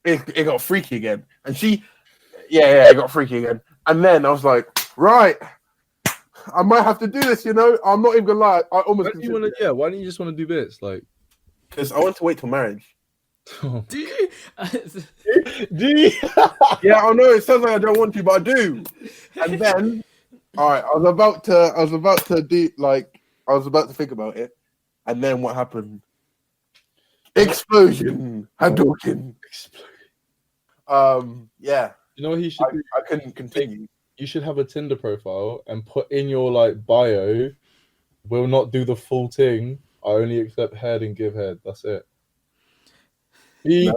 it got freaky again. And it got freaky again. And then I was like, right, I might have to do this, I'm not even gonna lie. I almost why don't you just want to do this? Like, because I want to wait till marriage. Do you? do you? Yeah, I know it sounds like I don't want to, but I do. And then, all right, I was about to think about it, and then what happened? Explosion. Hadouken. Yeah. You know what he should do? I couldn't continue. You should have a Tinder profile and put in your like bio, will not do the full thing. I only accept head and give head. That's it. The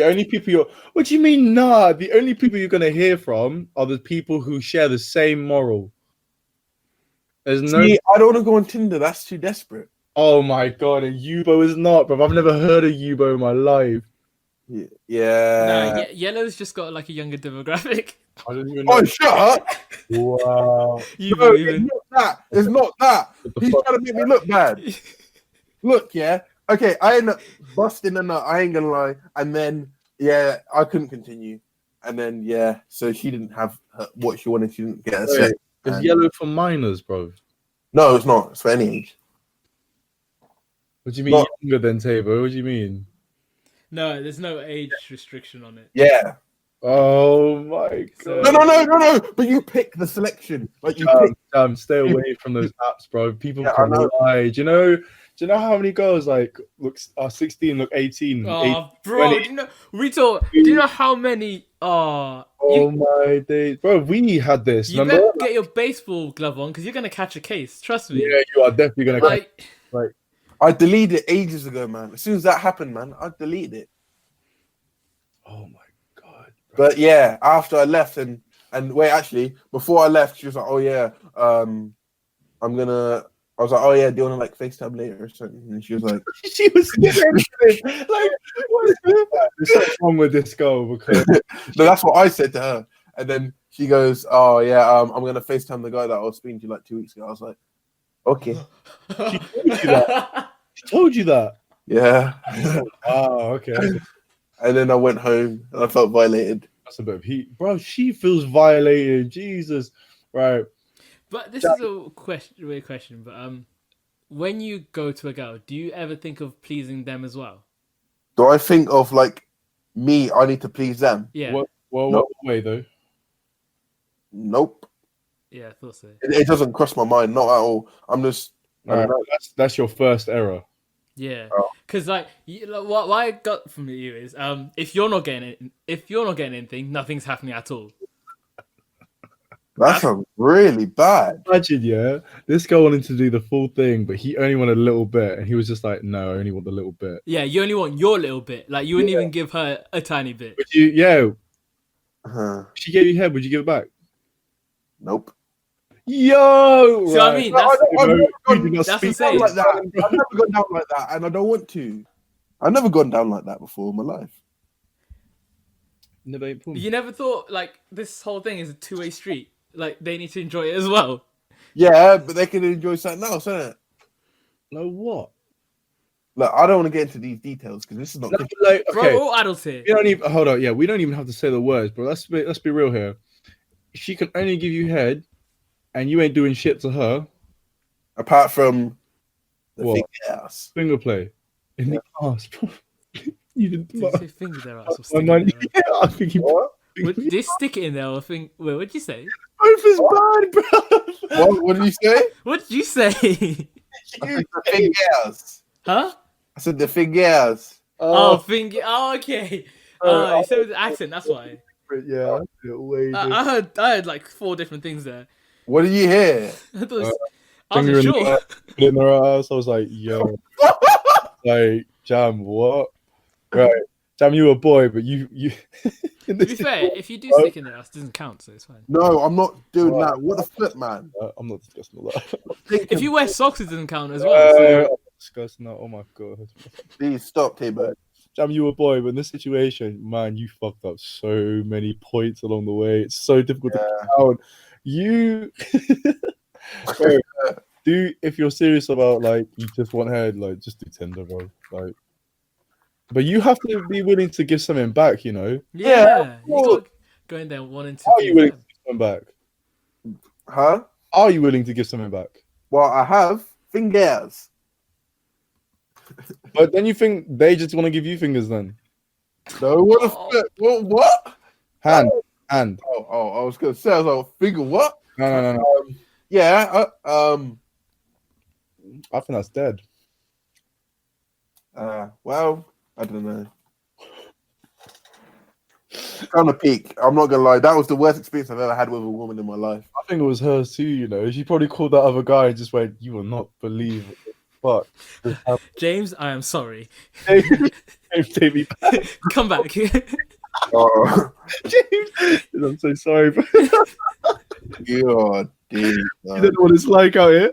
only people what do you mean nah? The only people you're gonna hear from are the people who share the same moral. There's no I don't want to go on Tinder, that's too desperate. Oh my god, a Yubo is not, bro. I've never heard of Yubo in my life. Yeah. Nah, Yellow's just got like a younger demographic. I don't even know. Oh, shut up! Wow. No, it's not that. It's not that. He's trying to make me look bad. Look, yeah. Okay, I end up busting a nut. I ain't gonna lie. And then, I couldn't continue. And then, so she didn't have what she wanted. She didn't get a set. It's Yellow for minors, bro. No, it's not. It's for any age. What do you mean younger than Tabo? What do you mean? No, there's no age restriction on it. Yeah. Oh my god. No. But you pick the selection. Like you pick. Stay away from those apps, bro. People can lie. Do you know how many girls like are 16, look 18? Oh, 18, bro, 20. do you know how many? My days, bro. We had this. You better get your baseball glove on because you're gonna catch a case. Trust me. Yeah, you are definitely gonna catch. Like, I deleted it ages ago, man. As soon as that happened, man, I deleted it. Oh my god. Bro. But after I left and wait, actually, before I left, she was like, "Oh yeah, I'm gonna." I was like, "Oh yeah, do you want to like FaceTime later or something?" And she was like, "She was like, what's There's wrong with this girl?" Because no, that's what I said to her. And then she goes, "Oh yeah, I'm gonna FaceTime the guy that I was speaking to like 2 weeks ago." I was like, "Okay." She told you that. Yeah. Oh, okay. And then I went home and I felt violated. That's a bit of heat, bro. She feels violated. Jesus, right? But this is a weird question. But when you go to a girl, do you ever think of pleasing them as well? Do I think of like me? I need to please them. Yeah. What way though? Nope. Yeah, I thought so. It doesn't cross my mind, not at all. I'm just. That's your first error. Yeah, because what I got from you is if you're not getting anything, nothing's happening at all. That's really bad. Imagine, this guy wanted to do the full thing, but he only wanted a little bit, and he was just like, "No, I only want the little bit." Yeah, you only want your little bit. Like you wouldn't even give her a tiny bit. Would you? She gave you head. Would you give it back? Nope. Yo, so I mean, that's insane. Like that. I've never gone down like that, and I don't want to. I've never gone down like that before in my life. You never thought like this whole thing is a two-way street. Like they need to enjoy it as well. Yeah, but they can enjoy something else, isn't it? No, what? Look, I don't want to get into these details because this is not. Okay. Bro, all adults here. We don't even hold on. Yeah, we don't even have to say the words, bro. Let's be real here. She can only give you head. And you ain't doing shit to her. Apart from the ass. Finger play. In the ass, bro. You didn't say finger there ass or stick it there? I think you did you stick it in there or think wait, what'd you say? Both is bad, bro. What did you say? What did you say? I said the fingers. Huh? I said the fingers. Finger. Oh, okay. You said with the accent, that's why. Yeah, I heard like 4 different things there. What did you hear? I wasn't sure. Put it in her ass. I was like, yo. Like, Jam, what? Right. Jam, you a boy, but you To be fair, if you do stick in there, it doesn't count, so it's fine. No, I'm not doing that. What the flip, man? I'm not discussing all that. If you wear socks, it doesn't count as well. So. I'm discussing that. Oh my god. Please stop, T-Bird. Jam, you a boy, but in this situation, man, you fucked up so many points along the way. It's so difficult to count. You if you're serious about like you just want head, like just do Tinder, bro. Like But you have to be willing to give something back, you know. Yeah, you course. got go in there wanting to Are you give willing to them. give something back? Huh? Are you willing to give something back? Well, I have fingers. But then you think they just want to give you fingers then? No, what the Oh. fuck? What? Hand. Oh, I was gonna say, I was like, finger what? No. Yeah, I think that's dead. well, I don't know. Kind of peak. I'm not gonna lie. That was the worst experience I've ever had with a woman in my life. I think it was hers too, you know. She probably called that other guy and just went, "You will not believe what the fuck." James, I am sorry. James, take me back. Come back. Oh, James, I'm so sorry, but you're deep. you don't know what it's like out here.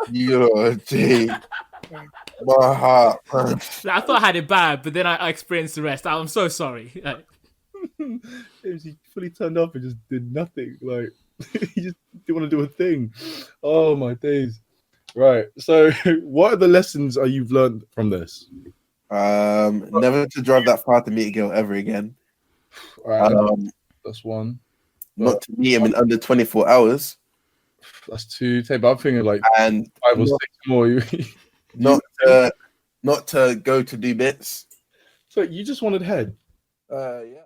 You're deep. My heart. I thought I had it bad, but then I experienced the rest. I'm so sorry. Like, He fully turned up and just did nothing. Like he just didn't want to do a thing. Oh my days. Right. So what are the lessons you've learned from this? Never to drive that far to meet a girl ever again. All right, that's one. Not to meet him in under 24 hours. That's two. But I'm thinking like And 5 or 6 more. not to go to do bits. So you just wanted head. Yeah.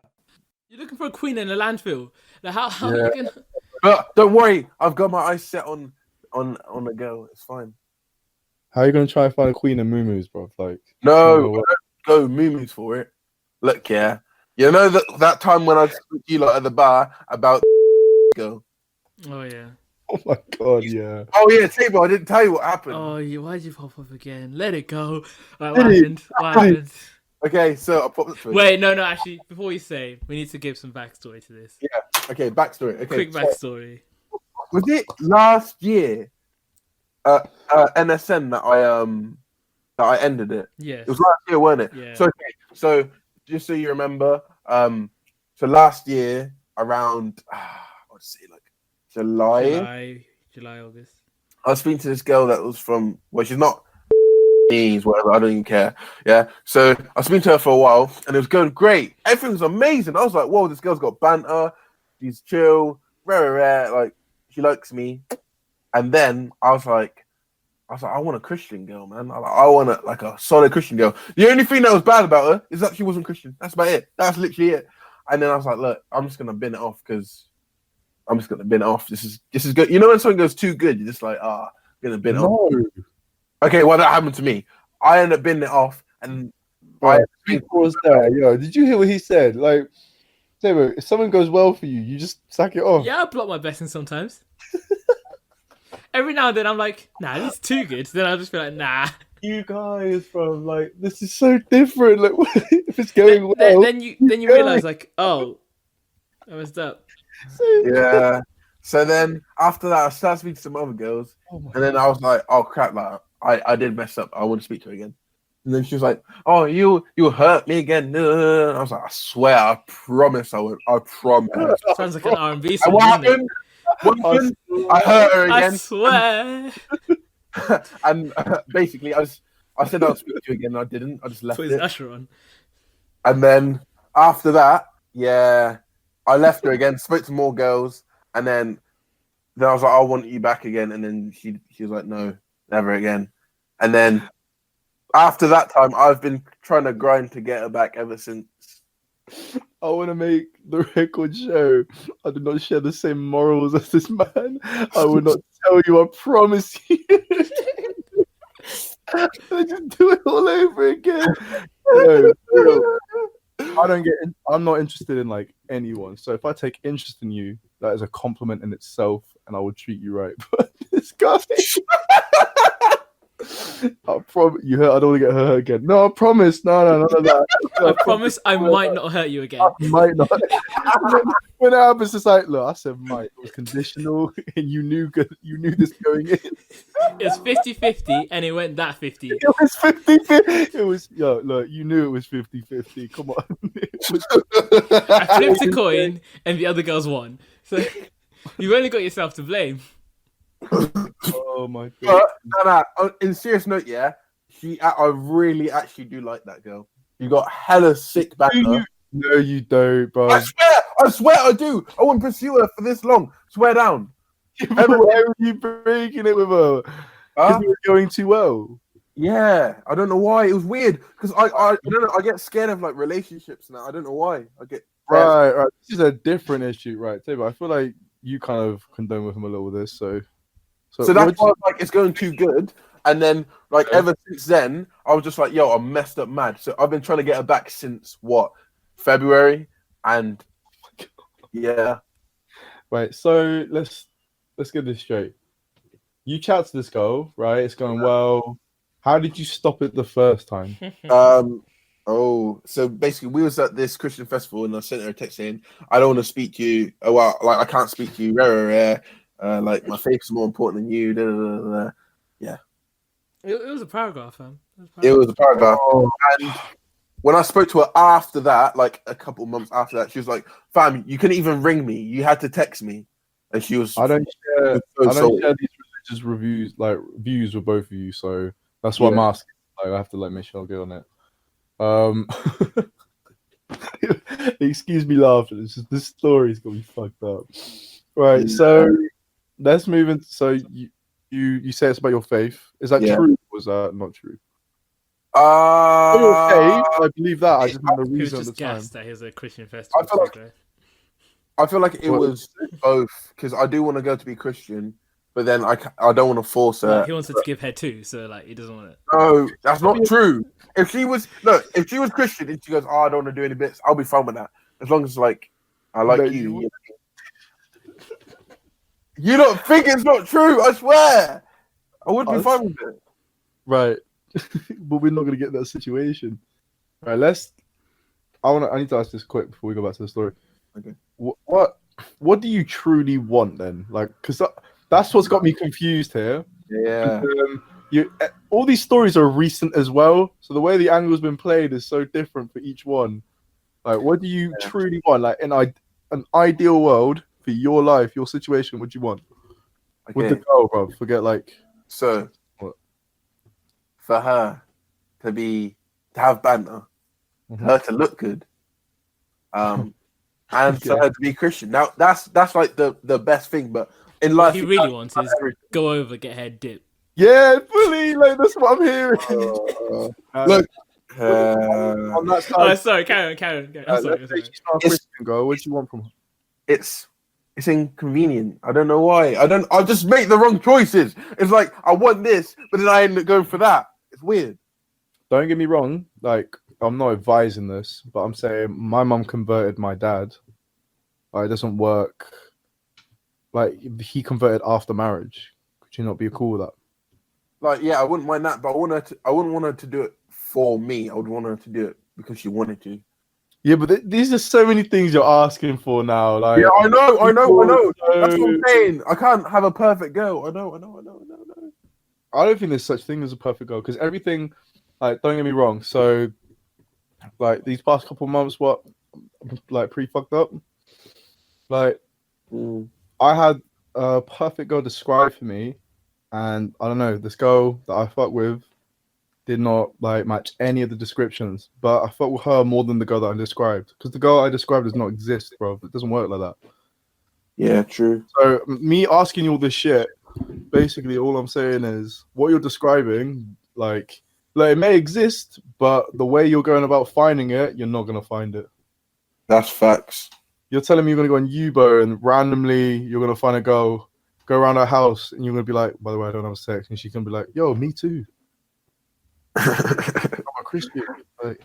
you're looking for a queen in a landfill. Like, how Yeah. you gonna... But don't worry, I've got my eyes set on a girl. It's fine. How are you gonna try and find a queen of moo-moos, bro? Like No, I don't go moo for it. Look, yeah. You know that time when I spoke to you like at the bar about girl. Oh yeah. oh my god, yeah. Oh yeah, table. I didn't tell you what happened. Oh, why'd you pop up again? Let it go. Right, what happened? What happened? Okay, so I popped it. Wait, no. Actually, before you say, we need to give some backstory to this. Okay, backstory. Okay, Quick backstory. was it last year? NSN that I ended it. Yes. It was last year, wasn't it? Yeah. So okay, so just so you remember, so last year around what's it like July, August. I was speaking to this girl that was from she's not whatever, I don't even care. Yeah. So I was speaking to her for a while and it was going great. Everything was amazing. I was like, whoa, this girl's got banter, she's chill, rare, like she likes me. And then I was like, I want a Christian girl, man. I want a solid Christian girl. The only thing that was bad about her is that she wasn't Christian. That's about it. That's literally it. And then I was like, look, I'm just gonna bin it off because I'm just gonna bin it off. This is good. You know when something goes too good, you're just like, I'm gonna bin it off. Okay, well that happened to me. I ended up binning it off, and he was there. Yo, did you hear what he said? Like, Taylor, if something goes well for you, you just sack it off. Yeah, I block my blessings sometimes. Every now and then I'm like, nah, this is too good. Then I'll just be like, nah. You guys, from like, this is so different. Like, if it's going well, Then you realize like, oh, I messed up. yeah. So then after that, I started speaking to some other girls, and then I was like, oh crap, like I did mess up. I want to speak to her again. And then she was like, oh, you hurt me again. And I was like, I swear, I promise I would. I promise. Sounds like an R&B And song. what Doesn't it? happened? I hurt her I again. swear. And basically, I said I'll speak to you again. And I didn't. I just left Put his it. Usher on. And then after that, yeah, I left her again. Spoke to more girls, and then I was like, I want you back again. And then she was like, no, never again. And then after that time, I've been trying to grind to get her back ever since. I want to make the record show. I do not share the same morals as this man. I will not tell you. I promise you. I just do it all over again. No. I'm not interested in like anyone. So if I take interest in you, that is a compliment in itself, and I will treat you right. But this guy, I promise you hurt. I don't want to get hurt again. No, I promise. No, none of that. I promise I might not hurt you again. I might not. When it happens, it's like, look, I said might. It was conditional, and you knew this going in. It's 50-50, and it went that 50. It was 50-50. It was, look, you knew it was 50-50. Come on. I flipped a coin, and the other girls won. So you've only got yourself to blame. Oh my god. But, no, in serious note, yeah, I really actually do like that girl. You got hella sick banter. No, you don't, bro. I swear I do. I wouldn't pursue her for this long. Swear down. Why were you breaking it with her? Because you were going too well. Yeah, I don't know why. It was weird because I don't know. I get scared of like relationships now. I don't know why. I get right. This is a different issue, right? But I feel like you kind of condone with him a little with this, so that's why like it's going too good. And then like ever since then, I was just like, yo, I'm messed up mad. So I've been trying to get her back since what, February, and yeah. Right. So let's get this straight. You chat to this girl, right? It's going well. How did you stop it the first time? So basically we was at this Christian festival and I sent her a text saying, I don't want to speak to you. Oh, well, like I can't speak to you. Like my faith is more important than you. Yeah. It was a paragraph, fam. It was a paragraph. Oh. And when I spoke to her after that, like a couple months after that, she was like, fam, you couldn't even ring me. You had to text me. And she was I don't share these religious views with both of you, so that's what I'm asking. Like, I have to let Michelle get on it. Excuse me laughing. This story's gonna be fucked up. Right, so let's move into. So you say it's about your faith. Is that true? Or was that not true? Your faith, I believe that. I just had a reason at the time. That he was a Christian festival. I feel like it was both because I do want a girl to be Christian, but then I don't want to force her. He wants her to give head too, so like he doesn't want it. No, that's not true. If she was Christian and she goes, I don't want to do any bits, I'll be fine with that. As long as like I like you. You don't think it's not true? I swear, I would be fine with it. Right, but we're not gonna get that situation. Right, I need to ask this quick before we go back to the story. Okay. What do you truly want then? Like, because that's what's got me confused here. Yeah. All these stories are recent as well, so the way the angle's been played is so different for each one. Like, what do you truly want? Like, in an ideal world for your life, your situation, what do you want? With the girl, bro. Forget like. So. What? For her to have banter, her to look good, and for her to be Christian. Now that's like the best thing. But in life, what he really wants is go over, get head dip. Yeah, fully. Like that's what I'm hearing. Look. On that side, sorry, carry on. I'm sorry. She's not a Christian girl. What do you want from her? It's inconvenient. I don't know why. I just make the wrong choices. It's like I want this, but then I end up going for that. It's weird. Don't get me wrong. Like I'm not advising this, but I'm saying my mum converted my dad. It doesn't work. Like he converted after marriage. Could you not be cool with that? Like I wouldn't mind that, but I wouldn't want her to do it for me. I would want her to do it because she wanted to. Yeah, but these are so many things you're asking for now. Like, yeah, I know. That's what I'm saying. I can't have a perfect girl. I know. I don't think there's such thing as a perfect girl because everything. Like, don't get me wrong. So, like these past couple months, pretty fucked up. Like, I had a perfect girl described for me, and I don't know, this girl that I fuck with did not like match any of the descriptions, but I fuck with her more than the girl that I described because the girl I described does not exist, bro. It doesn't work like that. Yeah, true. So me asking you all this shit, basically all I'm saying is what you're describing, like it may exist, but the way you're going about finding it, you're not gonna find it. That's facts. You're telling me you're gonna go on Yubo and randomly you're gonna find a girl, go around her house, and you're gonna be like, by the way, I don't have sex, and she can be like, yo, me too. I'm a Christian. Like.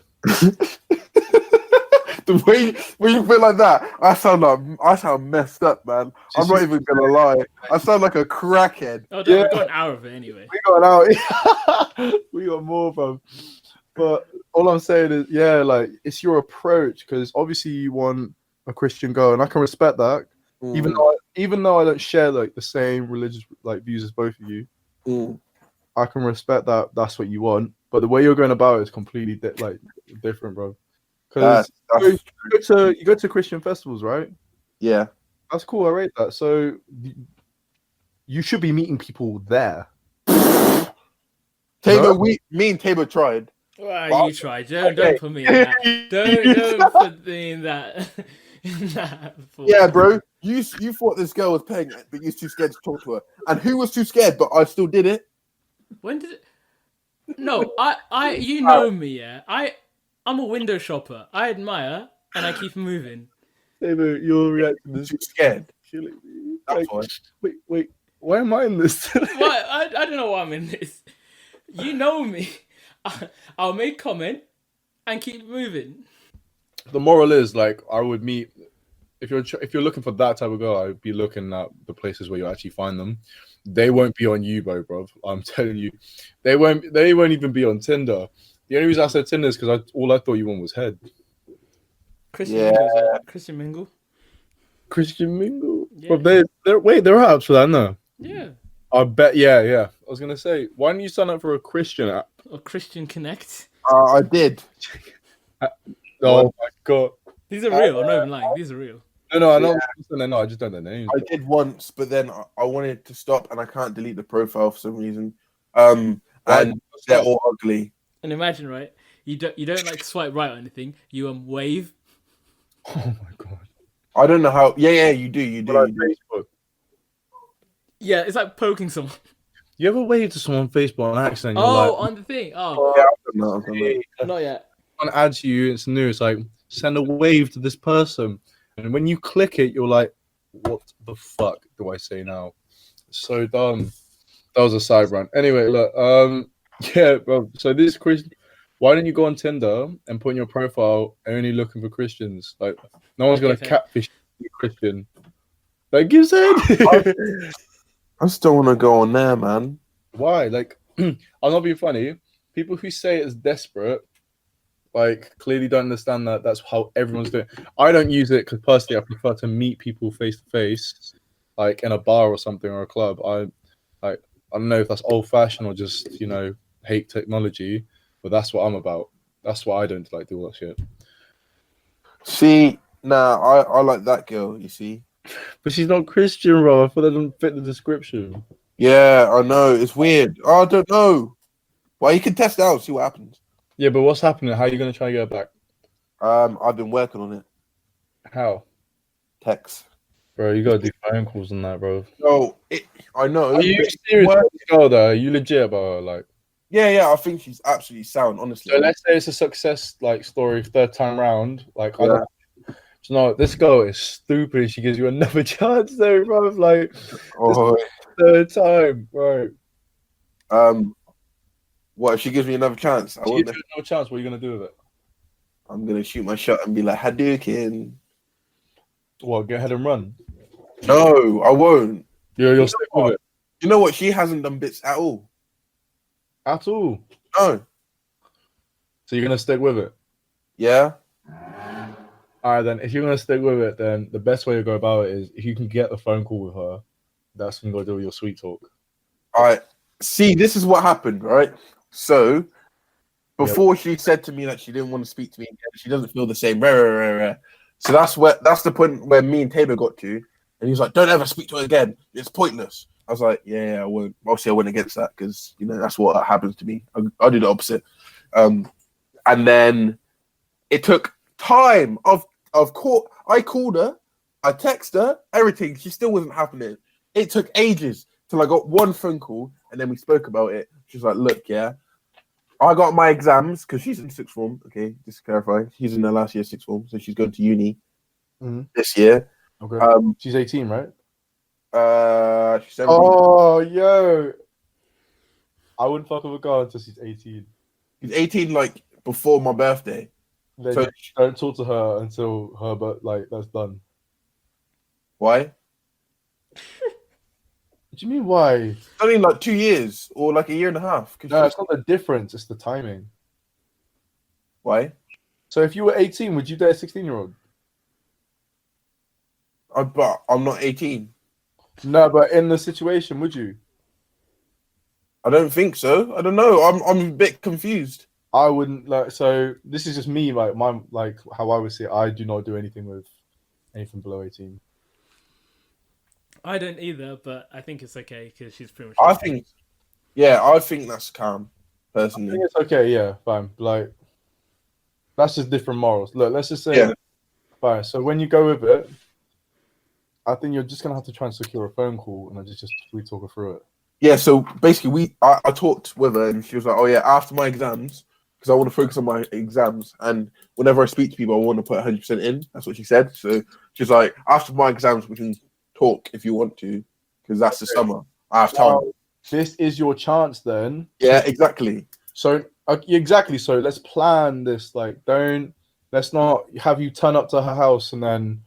The way when you feel like that, I sound messed up, man. I'm not even gonna lie. I sound like a crackhead. Oh, we got an hour of it anyway. We got an hour. We got more, fam. But all I'm saying is, like it's your approach because obviously you want a Christian girl, and I can respect that. Even though I don't share like the same religious like views as both of you, I can respect that. That's what you want. But the way you're going about it is completely different, bro. Because you go to Christian festivals, right? Yeah, that's cool. I rate that. So you should be meeting people there. Tabor, me and Tabor tried. Well, you try. Don't put me in that. Don't put me in that. Yeah, bro. You thought this girl was pregnant, but you was too scared to talk to her. And who was too scared, but I still did it? When did it? No, you know me, yeah. I'm a window shopper. I admire and I keep moving. David, your reaction is Too scared. killing me. That's why. Wait. Why am I in this? What? I don't know why I'm in this. You know me. I'll make comment and keep moving. The moral is like I would meet if you're looking for that type of girl, I'd be looking at the places where you actually find them. They won't be on Yubo, bro. I'm telling you, they won't even be on Tinder. The only reason I said Tinder is because all I thought you want was head. Christian Mingle. Christian Mingle. Yeah. But there are apps for that, no? Yeah. I bet. Yeah. I was gonna say, why don't you sign up for a Christian app? Or Christian Connect. I did. Oh my god. These are real. I'm not even lying. These are real. No, I know. No, I just don't know names. I did once, but then I wanted to stop, and I can't delete the profile for some reason. And they're all ugly. And imagine, right? You don't like swipe right or anything. You wave. Oh my god. I don't know how. Yeah, you do. You do. Facebook. Yeah, it's like poking someone. You ever wave to someone on Facebook on accident? On the thing. Oh, Yeah, I've done that. not yet. Someone adds you, it's new. It's like send a wave to this person, and when you click it, you're like, "What the fuck do I say now?" It's so dumb. That was a side rant. Anyway, look, yeah, bro. So this Christian, why don't you go on Tinder and put in your profile only looking for Christians? Like, no one's gonna catfish you, Christian. Like, give head. I still want to go on there, man. Why? Like, I'm not being funny. People who say it's desperate, like, clearly don't understand that that's how everyone's doing. I don't use it because personally, I prefer to meet people face to face, like in a bar or something or a club. I don't know if that's old fashioned or just hate technology, but that's what I'm about. That's why I don't like do all that shit. See, I like that girl. You see, but she's not Christian, bro. I thought that didn't fit the description. Yeah, I know. It's weird. I don't know. Well, you can test it out, see what happens. Yeah, but what's happening? How are you going to try and get her back? I've been working on it. How? Text. Bro, you got to do phone calls on that, bro. No, I know. Are you serious about this girl, though? Are you legit about her? Like, yeah, I think she's absolutely sound, honestly. So let's say it's a success, like, story, third time round. Like, yeah. This girl is stupid. She gives you another chance, though, bro. Like, third time, bro. What if she gives me another chance? She gives you another chance. What are you gonna do with it? I'm gonna shoot my shot and be like, Hadouken. What? Go ahead and run. No, I won't. You'll stick with it. You know what? She hasn't done bits at all. At all? No. So you're gonna stick with it? Yeah. All right, then. If you're gonna stick with it, then the best way to go about it is if you can get the phone call with her. That's when you gotta do your sweet talk. All right. See, this is what happened, right? So before she said to me that she didn't want to speak to me again, she doesn't feel the same. So that's the point where me and Tabor got to, and he was like, "Don't ever speak to her again. It's pointless." I was like, "Yeah, I won't." Obviously, I went against that because that's what happens to me. I do the opposite. And then it took time of court. I called her, I texted her, everything. She still wasn't happening. It took ages till I got one phone call, and then we spoke about it. She was like, "Look, yeah, I got my exams because she's in sixth form. Okay, just to clarify, she's in her last year sixth form, so she's going to uni this year. Okay, she's 18, right? She's 17. Oh, yo, I wouldn't fuck with a girl until she's 18. She's 18, like before my birthday. Then So don't talk to her until her, but like that's done. why? What do you mean why? It's only like 2 years or like a year and a half. No, it's not the difference. It's the timing. Why? So if you were 18, would you date a 16-year-old? But I'm not 18. No, but in the situation, would you? I don't think so. I don't know. I'm a bit confused. I wouldn't like. So this is just me, like how I would see it. I do not do anything with anything below 18. I don't either, but I think it's okay because she's pretty much. I think that's calm. personally. It's okay, yeah, fine. Like, that's just different morals. Look, let's just say, Yeah. fine. So when you go with it, I think you're just gonna have to try and secure a phone call, and then just we talk her through it. Yeah, so basically, I talked with her, and she was like, "Oh yeah, after my exams, because I want to focus on my exams, and whenever I speak to people, I want to put 100% in." That's what she said. So she's like, "After my exams, we can talk if you want to, because that's the summer. I have time." Now, this is your chance, then. Yeah, exactly. So exactly. So let's plan this. Like, let's not have you turn up to her house and then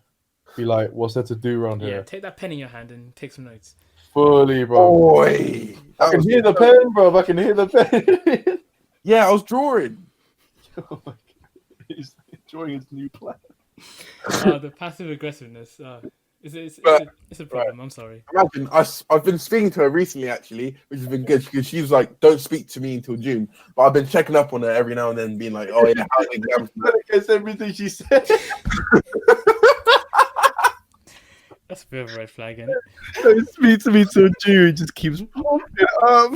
be like, "What's there to do around Yeah, here?" take that pen in your hand and take some notes. Fully, bro. Boy, I can hear the pen, bro. I can hear the pen. Yeah, I was drawing. Oh my God. He's enjoying his new plan. The passive aggressiveness. It's a problem. I'm sorry. Imagine, I've been speaking to her recently, actually, which has been good because she was like, "Don't speak to me until June." But I've been checking up on her every now and then, being like, "Oh yeah, how's the exams?" Against everything she said. That's a bit of a red flag, isn't it? Don't speak to me till June. Just keeps walking up.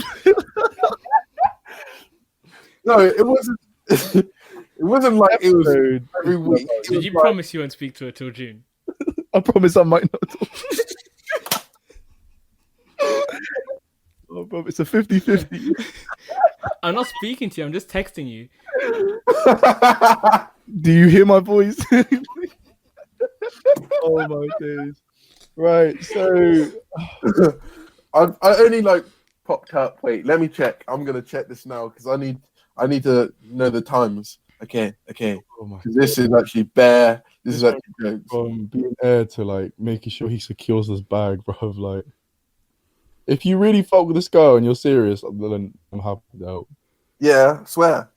No, it wasn't. It wasn't like it was every week. It Did was you like, promise you won't speak to her till June? I promise I might not talk. Oh, bro, it's a 50-50. I'm not speaking to you. I'm just texting you. Do you hear my voice? Oh my days. Right, so I only like popped up. Wait, let me check. I'm gonna check this now because I need to know the times. Okay. oh my 'Cause this is actually bare. This is actually jokes. from being air to like making sure he secures this bag, bro. Like, if you really fuck with this girl and you're serious, then I'm happy to help. Yeah, swear.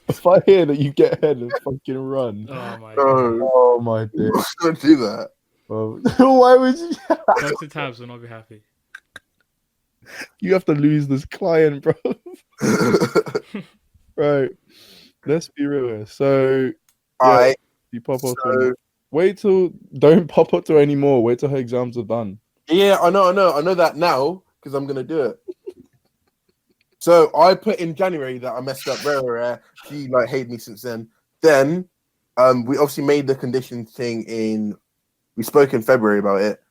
If I hear that you get ahead and fucking run, Oh my god. No, oh my days. don't do that. Bro. Why would you? Dr. Tabs will not be happy. You have to lose this client, bro. Right. Let's be real here. So, Alright, you pop up. so Wait till don't pop up to her anymore. Wait till her exams are done. yeah, I know that now because I'm gonna do it. So I put in January that I messed up. Rare. She like hated me since then. Then, we obviously made the condition thing in. We spoke in February about it,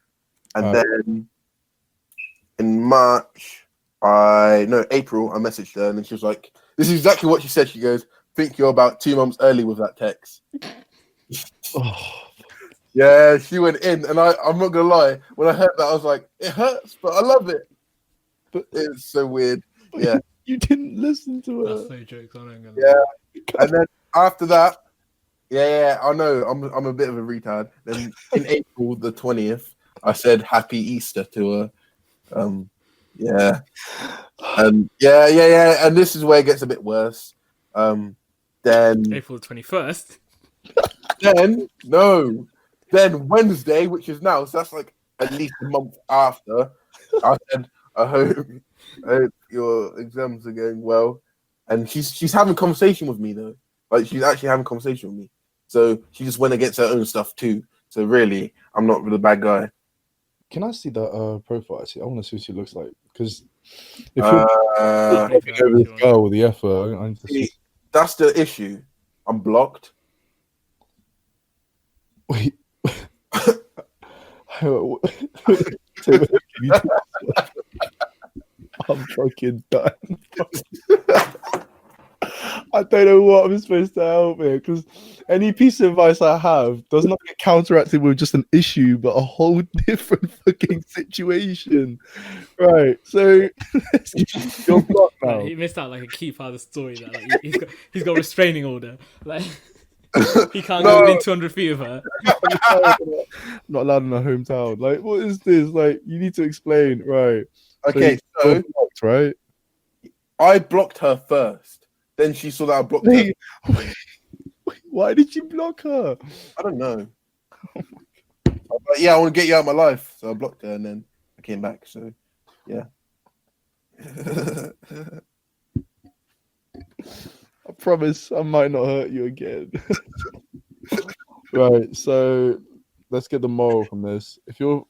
and then in March, April, I messaged her, and then she was like, "This is exactly what she said." She goes, "Think you're about 2 months early with that text." Oh, Yeah, she went in, and I'm not gonna lie. When I heard that, I was like, "It hurts, but I love it." but It's so weird. Yeah. you didn't listen to her. That's no jokes. I'm not gonna Yeah. And then after that, yeah, I know I'm a bit of a retard. Then in April the 20th, I said Happy Easter to her. Yeah, and yeah, and this is where it gets a bit worse. Then April 21st. Then Wednesday, which is now, so that's like at least a month after. I said, I hope your exams are going well, and she's having a conversation with me though. Like she's actually having a conversation with me. So she just went against her own stuff too. So really, I'm not the bad guy. Can I see that profile? Actually, I want to see what she looks like because if you're over this girl with the effort, I need to see. That's the issue. I'm blocked. Wait. I'm fucking done. I don't know what I'm supposed to help here because any piece of advice I have does not get counteracted with just an issue, but a whole different fucking situation. Right, so you're blocked now. He missed out like a key part of the story. That like, he's got a restraining order. Like he can't go within 200 feet of her. I'm not allowed in my hometown. Like, what is this? Like, you need to explain, right? Okay, so you're blocked, right? I blocked her first. Then she saw that I blocked her. Wait, why did you block her? I don't know. But yeah, I want to get you out of my life, so I blocked her, and then I came back. So yeah. I promise I might not hurt you again. Right, so let's get the moral from this. If you're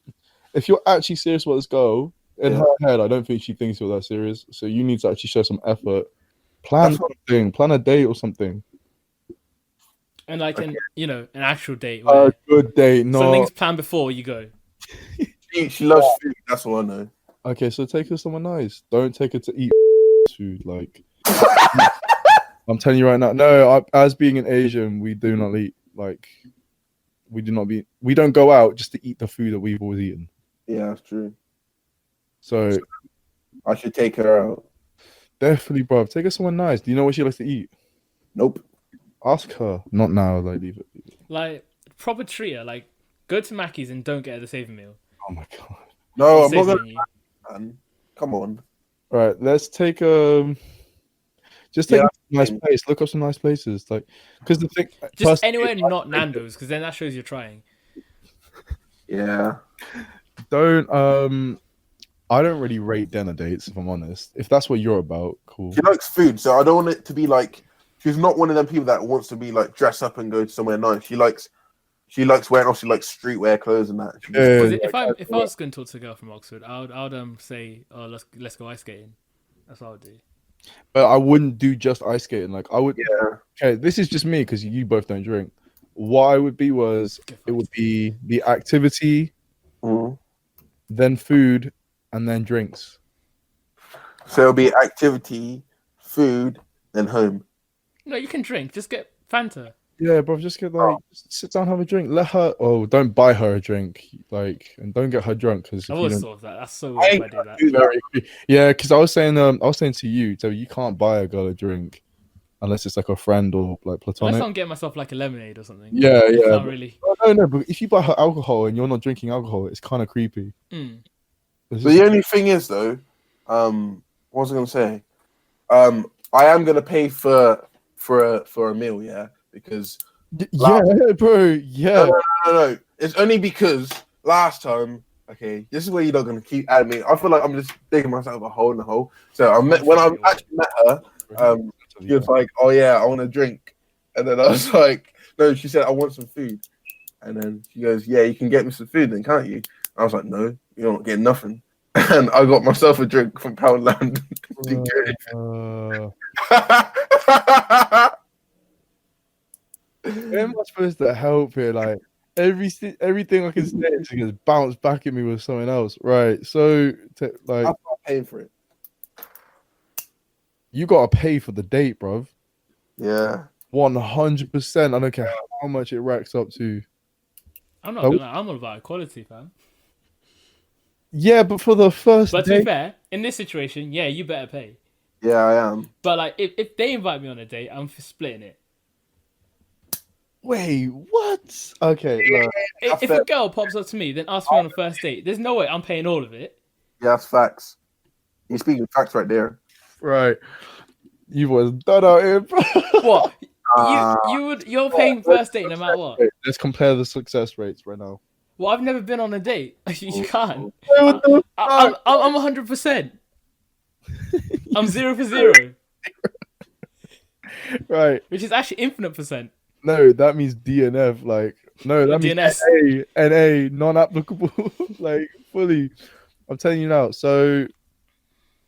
actually serious about this goal, In Yeah. her head, I don't think she thinks you're that serious. So you need to actually show some effort. Plan That's what- something. Plan a date or something. And like Okay. an actual date A where good date. No. something's planned before you go. She loves food. That's all I know. Okay, so take her somewhere nice. Don't take her to eat food. Like I'm telling you right now. No, as being an Asian, we do not eat like we don't go out just to eat the food that we've always eaten. Yeah, that's true. So I should take her out. definitely, bro, take her somewhere nice. Do you know what she likes to eat? Nope. Ask her. Not now. Like leave it. Like proper treat her. Like go to Mackey's and don't get her the saving meal. Oh my god. No, Or I'm not saving gonna. you. Man. Come on. All right, let's take just take Yeah. a nice place. Look up some nice places, like because the thing. Just personally, anywhere not Nando's, because then that shows you're trying. Yeah. Don't I don't really rate dinner dates if I'm honest. If that's what you're about, cool. She likes food, so I don't want it to be like. She's not one of them people that wants to be like dress up and go to somewhere nice. She likes wearing obviously like streetwear clothes and that. She just- Yeah. 'Cause if I was going to talk to a girl from Oxford, I would say, oh, let's go ice skating. That's what I would do. But I wouldn't do just ice skating. Like I would. Yeah. Okay, this is just me because you both don't drink. What I would be was it would be the activity, Mhm. then food, and then drinks. So it'll be activity, food, then home. No, you can drink. Just get Fanta. Yeah, bro, just get like just sit down, have a drink. Let her. Oh, don't buy her a drink, like, and don't get her drunk because I always thought of that. That's so I weird ain't if I do that. gonna yeah, because I was saying to you, so you can't buy a girl a drink unless it's like a friend or like Unless platonic. I'm getting myself like a lemonade or something. Yeah, I yeah. can't really. No, but if you buy her alcohol and you're not drinking alcohol, it's kind of creepy. Mm. It's But just- the only thing is though, what was I gonna say? I am gonna pay for a meal, yeah, because yeah, bro, yeah. no. It's only because last time. Okay, this is where you're not gonna keep adding me. I feel like I'm just digging myself a hole in the hole. So when I actually met her, she was like, "Oh yeah, I want a drink," and then I was like, "No," she said, "I want some food," and then she goes, "Yeah, you can get me some food, then can't you?" I was like, "No, you're not getting nothing," and I got myself a drink from Poundland. How am I supposed to help here? Like everything I can say is just bounce back at me with something else, right? So, like, I'm not paying for it. you gotta pay for the date, bruv. Yeah, 100%. I don't care how much it racks up to. I'm not gonna lie, I'm all about equality, fam. Yeah, but for the first But to be date, fair, in this situation, yeah, you better pay. yeah, I am. But like, if they invite me on a date, I'm splitting it. wait, what? Okay, look, If a girl pops up to me, then asks me on a first date, there's no way I'm paying all of it. Yeah, that's facts. You're speaking facts right there. right. You was done out here, bro. What? Uh, You're paying first date no matter what. Wait, let's compare the success rates right now. Well, I've never been on a date. You can't. What the I'm 100%. I'm 0 for 0, right. which is actually infinite percent. No, that means DNF. Like, no, that means DNS. NA, non-applicable. Like, fully. I'm telling you now. So,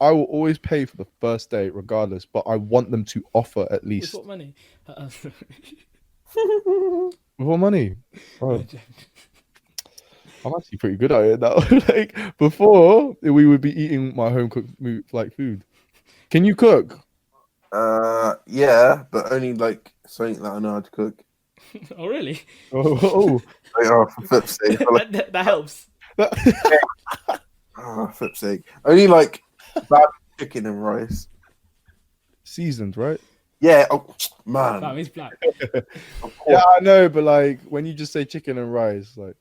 I will always pay for the first date, regardless. But I want them to offer at With least what money? with what money. Bro, I'm actually pretty good at it now. Like before, we would be eating my home cooked like food. Can you cook? yeah, but only like something that I know how to cook. Oh, really? Oh, Like, oh, for flip's sake. That helps. Oh, flip's sake. Only like bad chicken and rice. seasoned, right? Yeah, oh, man. Fam, he's black. Of course. Yeah, I know, but like when you just say chicken and rice, like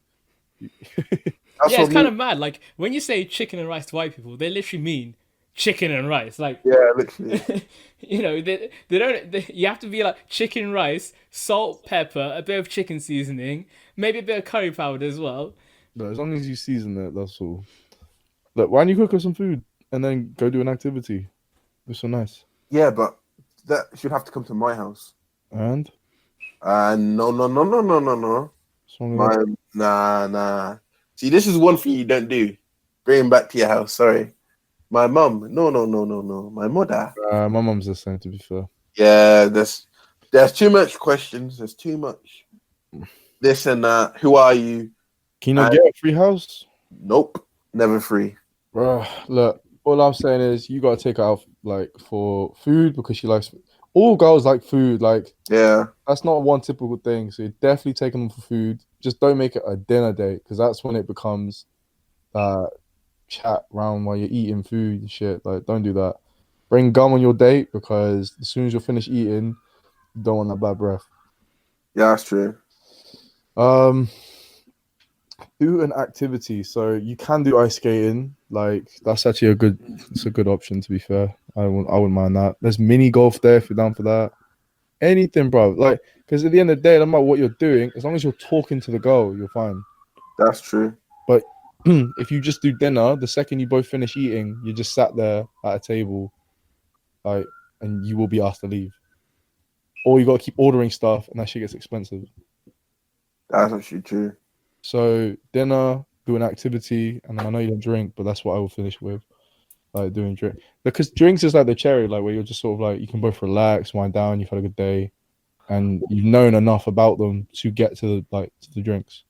That's Yeah, what it's kind me- of mad. Like when you say chicken and rice to white people, they literally mean chicken and rice. Like, Yeah, literally. you know, they don't. You have to be like chicken, rice, salt, pepper, a bit of chicken seasoning, maybe a bit of curry powder as well. no, as long as you season it, that's all. Look, why don't you cook us some food and then go do an activity? It's so nice. Yeah, but that should have to come to my house. And No. as long as Nah. See, this is one thing you don't do. Bring him back to your house. Sorry, my mum. No. My mother. My mum's the same, to be fair. Yeah, there's too much questions. There's too much this and that. Who are you? Can you not get a free house? Nope, never free. Bro, look, all I'm saying is you gotta take her out like for food because she likes. All girls like food. Like, Yeah, that's not one typical thing. So you're definitely taking them for food. Just don't make it a dinner date because that's when it becomes chat round while you're eating food and shit. Like, don't do that. Bring gum on your date because as soon as you're finished eating, you don't want that bad breath. yeah, that's true. Do an activity. So you can do ice skating. Like, that's actually a good option, to be fair. I wouldn't mind that. There's mini golf there if you're down for that. Anything, bro. Like, because at the end of the day, no matter what you're doing, as long as you're talking to the girl, you're fine. That's true. But if you just do dinner, the second you both finish eating, you just sat there at a table, like, and you will be asked to leave. Or you got to keep ordering stuff, and that shit gets expensive. That's actually true. So dinner, do an activity, and then I know you don't drink, but that's what I will finish with, like doing drink. Because drinks is like the cherry, like where you're just sort of like you can both relax, wind down, you've had a good day, and you've known enough about them to get to the drinks.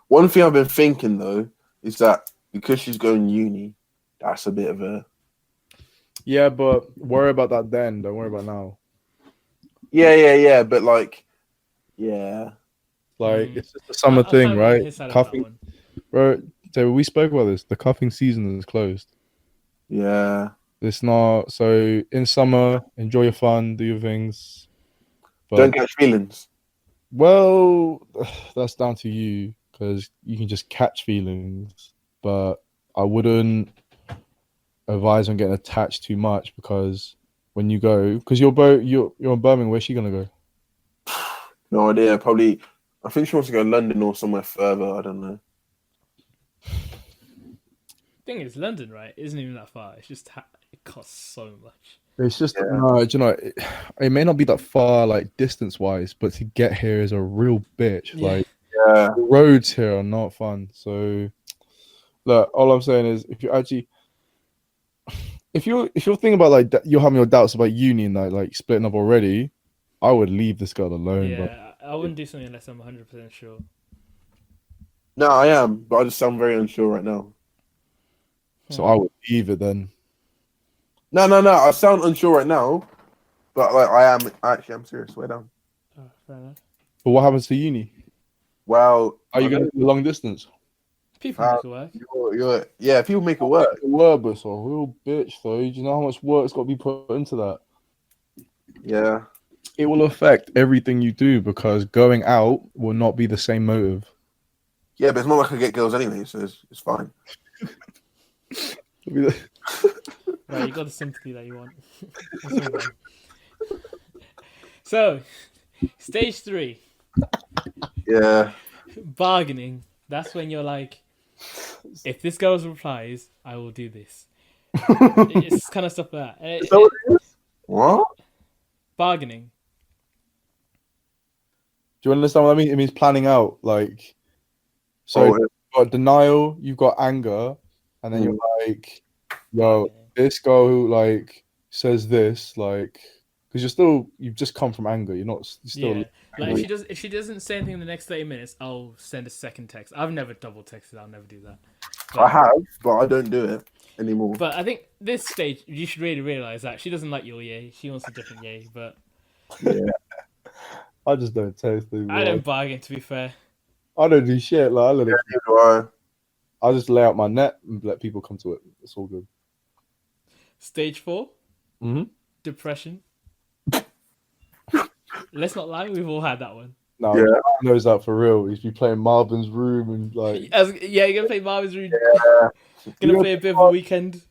One thing I've been thinking though is that because she's going uni, that's a bit of a Yeah, but worry about that then. Don't worry about now. yeah. But like, yeah, Like it's just a summer thing, right? Cuffing, bro. So we spoke about this. The cuffing season is closed. yeah. It's not. So in summer, enjoy your fun, do your things. But, Don't catch feelings. well, that's down to you because you can just catch feelings. But I wouldn't advise on getting attached too much because when you go, because you're in Birmingham, where's she gonna go? No idea. Probably. I think she wants to go to London or somewhere further. I don't know. Thing is, London, right? Isn't even that far. It's just it costs so much. It's just no, do you know, it may not be that far, like distance wise, but to get here is a real bitch. Yeah. Like, Yeah, the roads here are not fun. So, look, all I'm saying is, if you're thinking about like you're having your doubts about uni and like splitting up already, I would leave this girl alone. Yeah, I wouldn't do something unless I'm 100% sure. no, I am, but I just sound very unsure right now. So I would leave it then. No. I sound unsure right now, but like I'm serious. Swear down. Oh, fair enough. But what happens to uni? Well, Are you going to do long distance? People make it work. People make it work. Word, but it's a real bitch, though. Do you know how much work's got to be put into that? Yeah, It will affect everything you do because going out will not be the same motive. yeah, but it's not like I get girls anyway, so it's fine. Right, you got the sympathy that you want. Let's move on. So, stage 3. Yeah, Bargaining. That's when you're like, if this girl replies, I will do this. It's kind of stuff like that. is that what it is? What? Bargaining. Do you understand what I mean? It means planning out. Like, so Oh, you've got denial, you've got anger, and then you're like, yo, this girl who like says this, like, because you've just come from anger. You're still. Yeah. Like if she doesn't say anything in the next 30 minutes, I'll send a second text. I've never double texted. I'll never do that. I have, but I don't do it anymore. But I think this stage you should really realize that she doesn't like your yay. She wants a different yay. But Yeah, I just don't taste it. I don't bargain. To be fair. I don't do shit. Like, I let it. neither do I. I'll just lay out my net and let people come to it. It's all good. Stage 4. Mm-hmm. Depression. Let's not lie, we've all had that one. No, Yeah. he knows that for real. He's be playing Marvin's Room and like, Yeah, you're gonna play Marvin's Room. Yeah, Gonna play a bit of a weekend.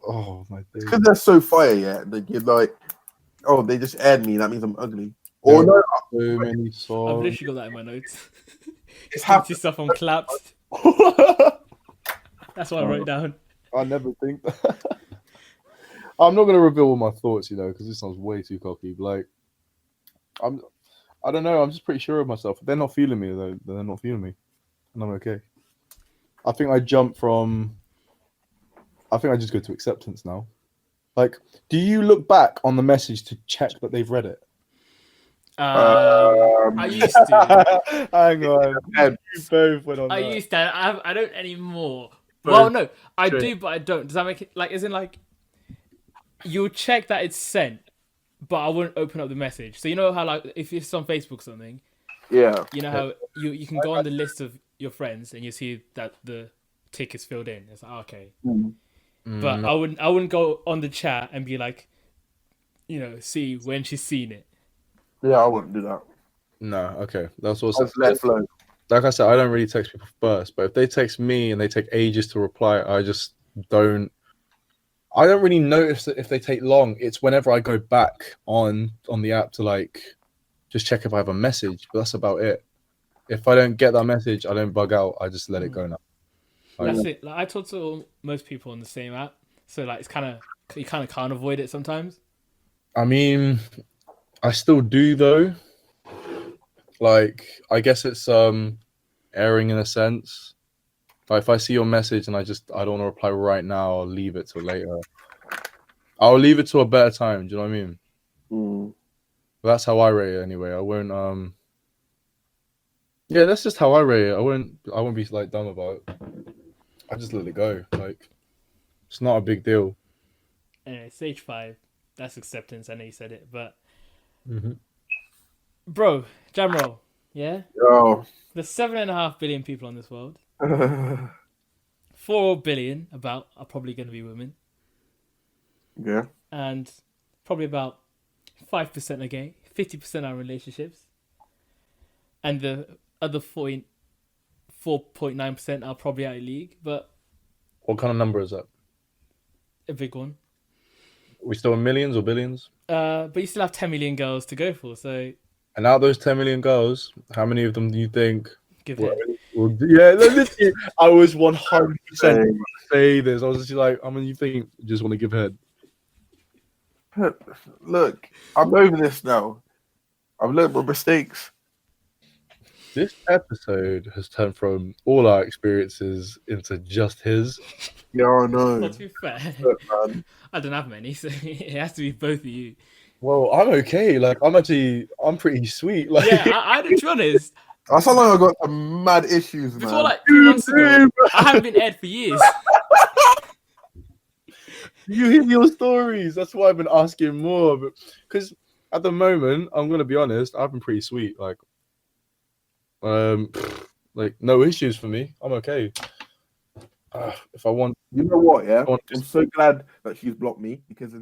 oh my days. because they're so fire. Yeah, like you're like, oh, they just aired me. That means I'm ugly. There Or no, are so many I've songs. literally got that in my notes. it's Fancy happened. stuff on claps. That's what I wrote down. I never think that. I'm not gonna reveal all my thoughts, because this sounds way too cocky. But like, I don't know. I'm just pretty sure of myself. If they're not feeling me, though, they're not feeling me, and I'm okay. I think I jumped from I think I just go to acceptance now. Like, do you look back on the message to check that they've read it? I used to. Hang on. Um, You both went on I that. used to. I don't anymore. Both. Well, no, I Straight. do, but I don't. Does that make it like? Isn't like you'll check that it's sent, but I wouldn't open up the message. So you know how like if it's on Facebook or something, yeah. you know how you can go on the list of your friends and you see that the tick is filled in. It's like okay, but I wouldn't go on the chat and be like, see when she's seen it. Yeah, I wouldn't do that. No, okay. That's what Just let it flow. like I said, I don't really text people first, but if they text me and they take ages to reply, I just don't. I don't really notice that if they take long. It's whenever I go back on the app to like just check if I have a message, but that's about it. If I don't get that message, I don't bug out. I just let it go now. That's it. Like I talk to most people on the same app, so like you kind of can't avoid it sometimes. I mean, I still do though. Like, I guess it's erring in a sense. If I see your message and I don't want to reply right now, I'll leave it till later. I'll leave it to a better time. Do you know what I mean? But that's how I rate it anyway. I won't. Yeah, that's just how I rate it. I won't be like dumb about it. I just let it go. Like, it's not a big deal. Anyway, stage 5, that's acceptance. I know you said it, but Mm-hmm. bro, Jamroll, yeah. Yo. There's 7.5 billion people on this world. 4 billion are probably going to be women, Yeah. and probably about 5% are gay, 50% are in relationships, and the other 4.9% are probably out of league. But What kind of number is that? a big one. Are we still in millions or billions? But you still have 10 million girls to go for, so And out of those 10 million girls, how many of them do you think? give Well, head. yeah, literally, I was 100% say this. I was just like, how many you think just want to give head? Look, I'm over this now. I've learned my mistakes. This episode has turned from all our experiences into just his. Yeah, I know. Well, to be fair, Look, man. I don't have many, so it has to be both of you. Well, I'm okay. Like, I'm pretty sweet. Like, Yeah, to be honest, I sound like I got some mad issues, before man. like 2 months ago, I haven't been aired for years. you hear your stories. That's why I've been asking more. But because at the moment, I'm gonna be honest, I've been pretty sweet. Like no issues for me. I'm okay. If I want, You know what? Yeah, I want I'm so glad that she's blocked me because.